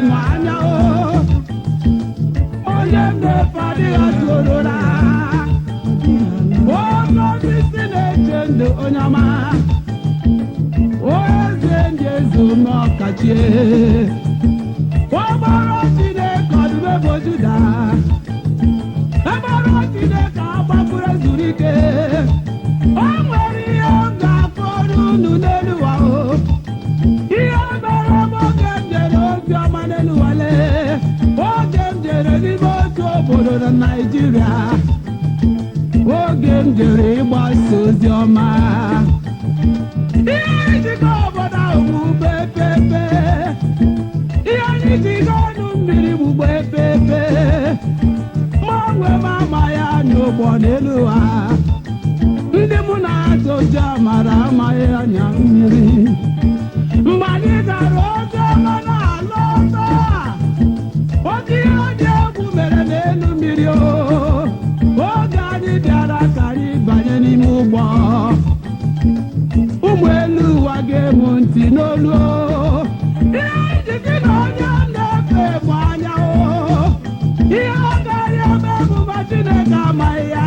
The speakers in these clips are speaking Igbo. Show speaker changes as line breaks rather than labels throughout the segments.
mwanya onye mmepe adịghị atụ orora onye isi na-eche ndụ onye ọma eze ndị eze ume ọkachie ọgbara Chineke ọdụm ebo Juda ọgbara Chineke agbapụrụ ezuru ike o nwere ihe ọ ga-akọrọ unu n'elu ụwa ihe mere m oge m jere ozi ọma n'elu wale oge m jere n'ime otu obodo na Naịjirịa oge m jere ịgbasa ozi ọma ihe anyị jiga obodo ahụ gbugbo efefe ihe anyị jiga ọnụ mmiri gbugbo efefe ma nwe m ama ya n'ụgbọ n'elu ụwa ndị mụ na-atụ ụjọ mara amaghị anya mmiri mgbe anyị gara ozi ọma n'ala ọtọ oge ihe dị egwu mere n'elu mmiri oge anyị bịara ka anyị banye n'ime ụgbọ ụmụ elu ụwa ga-emu ntị n'olu ihe anyị ji gị na onye na-efe emu anya ihe ọ gaghị eme emume Chineke amaghị ya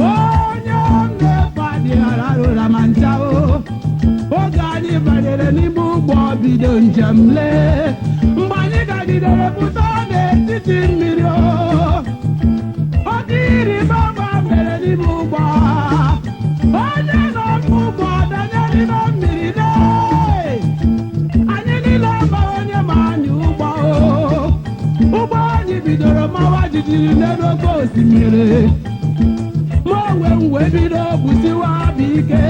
onye na-efe adịghara rụra ma ncha oge anyị banyere n'ime ụgbọ bido njem lee mgbe anyị gagidere pụta n'etiti mmiri oge ịrịba ama mere n'ime ụgbọ onye nọ n'ụgbọ danye n'ime mmiri lee anyị niile ama onye ma anyị ụgbọ anyị bidoro mawa jijiji n'elu oke osimiri ma onwe m wee bido bụsiwa bụ ike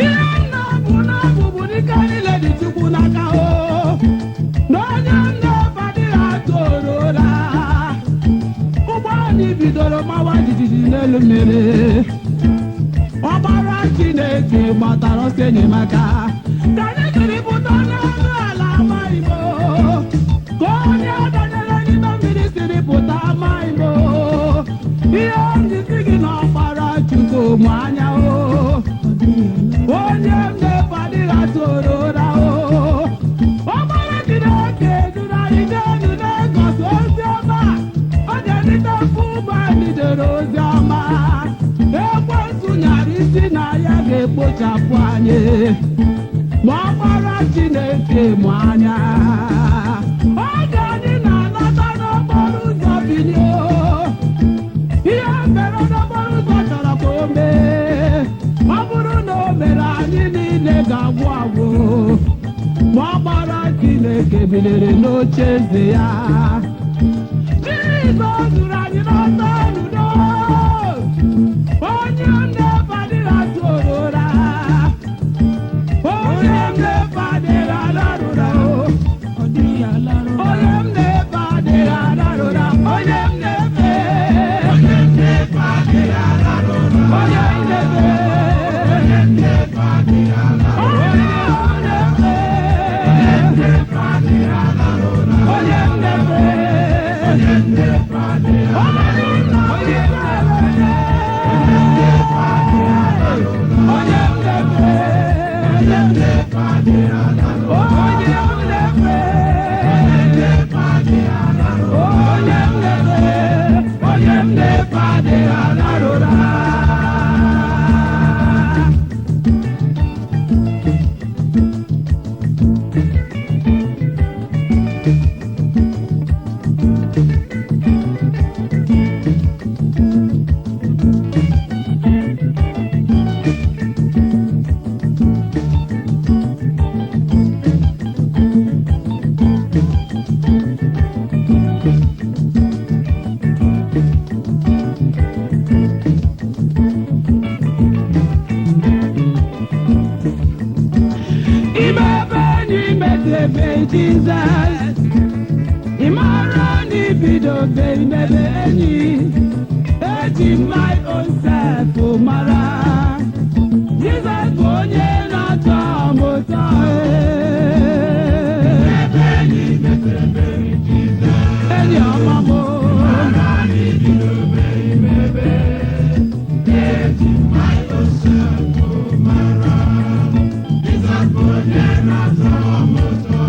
ihe nna bụ n'abụ bụ dike niile dị Chukwu n'aka na onye nnefe adịghị atụ orora ụgbọ anyị bidoro mawa jijiji n'elu mmiri ọgbara Chineke gbatara ọsọ enyemaka ka anyị jiri pụta n'elu ala ama Igbo ka onye danyere n'ime mmiri siri pụta ama Igbo ihe njisi gị na ọgbara Chukwu mụ anya onye mmepe adịghị atụ orora ọgbara Chineke duru anyị n'elu na-egosi ozi ọma ọ ga-erite mfu ụgbọ anyị jere ozi ọma ekwensu nyara isi na ya ga-ekpochapụ anyị ma ọgbara Chineke mụ anya oge anyị na-alata n'okporo ụzọ binio ihe mere n'okporo ụzọ chọrọ ka o mee ọ bụrụ na o mere anyị niile ga-agwụ agwụ ma ọgbara Chineke biliri n'oche eze ya Jizọs zuru anyị n'ọsọ n'udo onye mmepe adịghị atụ orora onye mmepe adịghị alarụra onye mmepe adịghị alarụra onye mmepe adịghị alarụra onye mmepe adịghị alarụra onye Jesus, Imarani bido beimebeni, eji my own self mara. Jesus onye na-atọ mụtọ enyi ọma m Imarani bido beimebe, eji my own self mara. Jesus onye na-atọ mụtọ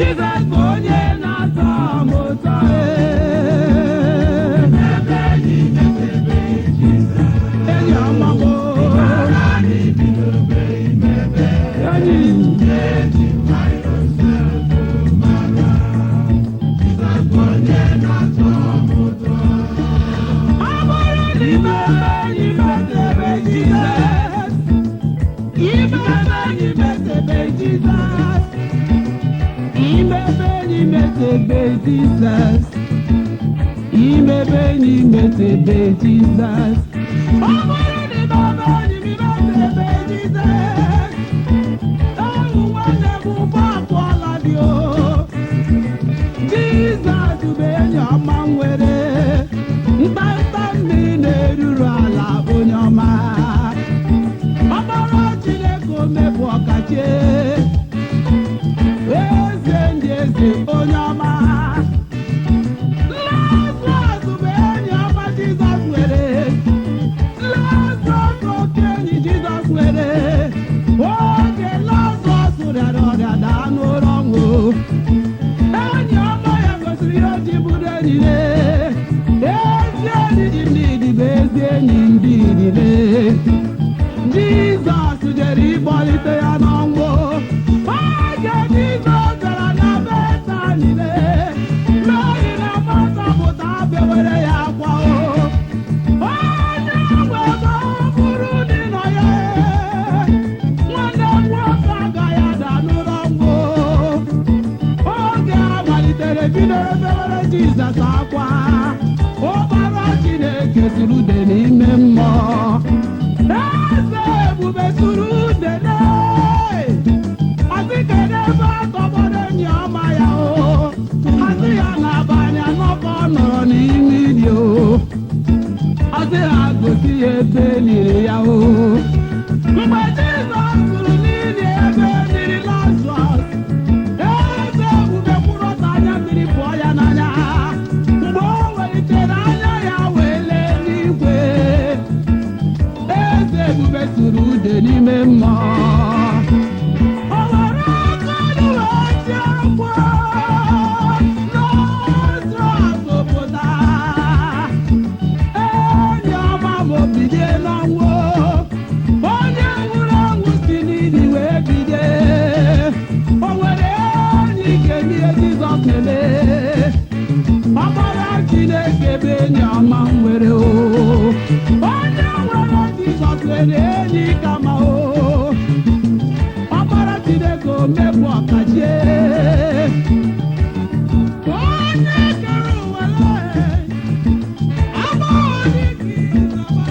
Jizọs bụ onye na-atọ m ụtọ enyi ọma m Jesus, imebe ni metebe Jesus. Ọmọdé ni bàbá ni mi metebe Jesus. Ẹ̀wù wẹ́lẹ̀ mú bọ́ọ̀bù ọ̀làdì o. Jesus bụ enyi ọma nwere mkpata mmiri na-eruru ala onye ọma. Ọkpara Chineke omebụ ọkachi. Eze ndị eze onye ọma. Lazarus bụ enyi ọma Jizọs nwere. Lazarus oke enyi Jizọs nwere. Oge Lazarus rịara ọrịa daa n'ụlọ ọnwụ. Enyi ọma ya gosiri ihe o ji bụrụ enyi ya. Ezi enyi dị ndidi bụ ezi enyi ndị niile. Jizọs jere ịkpọlite ya n'ọnwụ. Oge Jizọs gara na Betani Meri na Mata pụta abịa were ya akwa o. Onye nwe ebe ọ bụrụ dị nọ ya. Nwanne m nwoke agaghị ada n'ụlọ ọgwụ. Oge a malitere bidoro bewere Jizọs akwa. Ọkpara Chineke sụrụ ude n'ime mmụọ. Eze ebube sụrụ ude asị kedu ebe akọbọrọ enyi ọma ya o. Asị ya n'abalị anọ ka ọ nọrọ n'ime ili o. Asị ha gosi ya ebe eliri ya o. Mgbe Jizọs sụrụ n'ili ebe eliri Lazarus, eze ebube kwụrụ ọtọ anya mmiri pụọ ya n'anya. Mgbe o welitere anya ya wee lee n'igwe, eze ebube sụrụ ude n'ime mmụọ. Ọkpara Chineke bụ enyi ọma nwere o. Onye nwere Jizọs nwere enyi kama o. Ọkpara Chineke omebụ ọkachie. Onye kere ụwa amaghị onye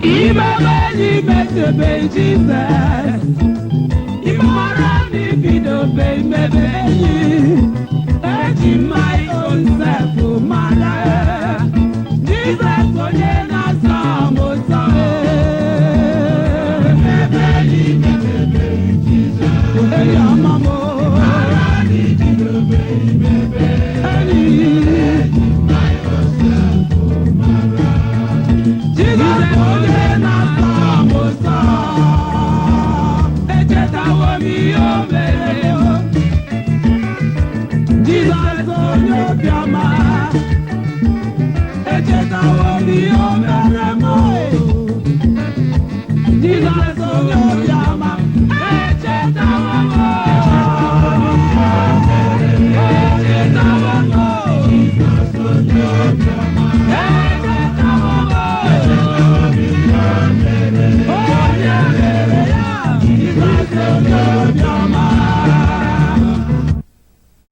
Imebe Jesus, ịmara na ibido be imebe enyi. Eji my own self mara Jesus onye na-asọ m ụtọ. Enyi ọma m ịmara na ibido be imebe enyi. Jesus onye na-asọ m ụtọ. Echetawo m ihe o mere o. Jesus onye obiọma. Echetawo m ihe o mere m o. Jesus onye obiọma.